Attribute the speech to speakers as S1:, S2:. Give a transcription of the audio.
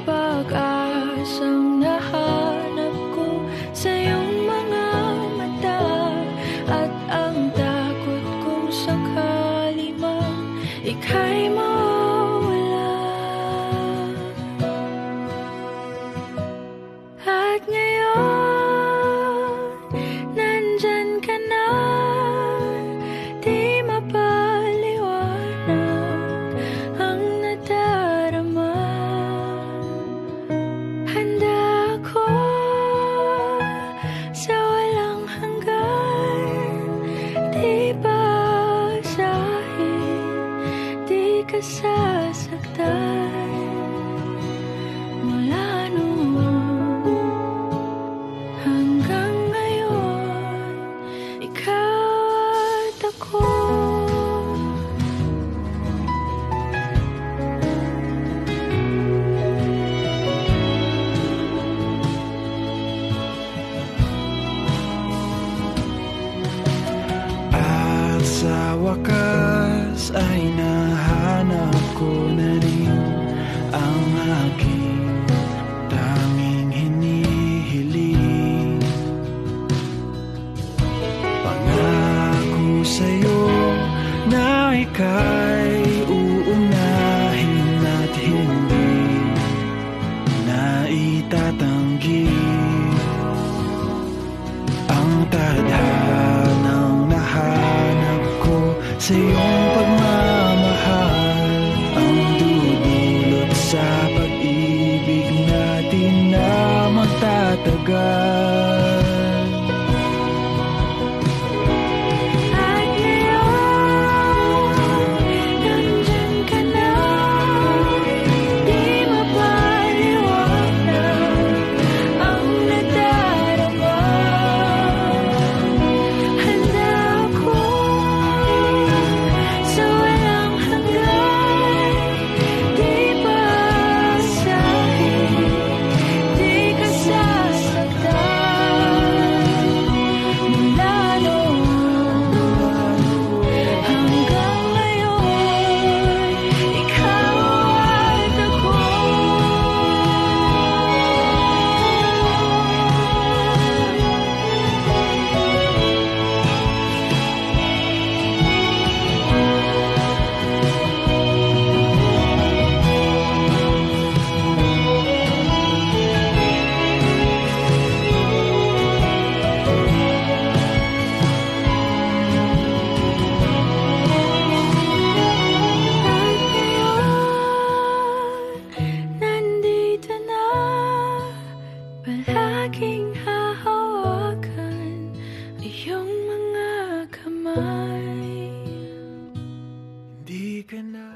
S1: pag-asang nahanap ko sa iyong mga mata, at ang takot kong sakali mang ika'y mawala. At ngayon, nandyan ka na, di mapaliwanag ang nadarama. Handa ako sa walang hanggan, di basahin, di ka sasaktan. Mula noon hanggang ngayon, ikaw at ako.
S2: At sa wakas ay nahanap ko na rin ang aking tanging hinihiling. Pangako sa'yo na ika'y uunahin at hindi na itatanggi ang tadhanang nahanap ko sa iyong pagmamahal, ang dudulot sa pag-ibig natin na magtatagal.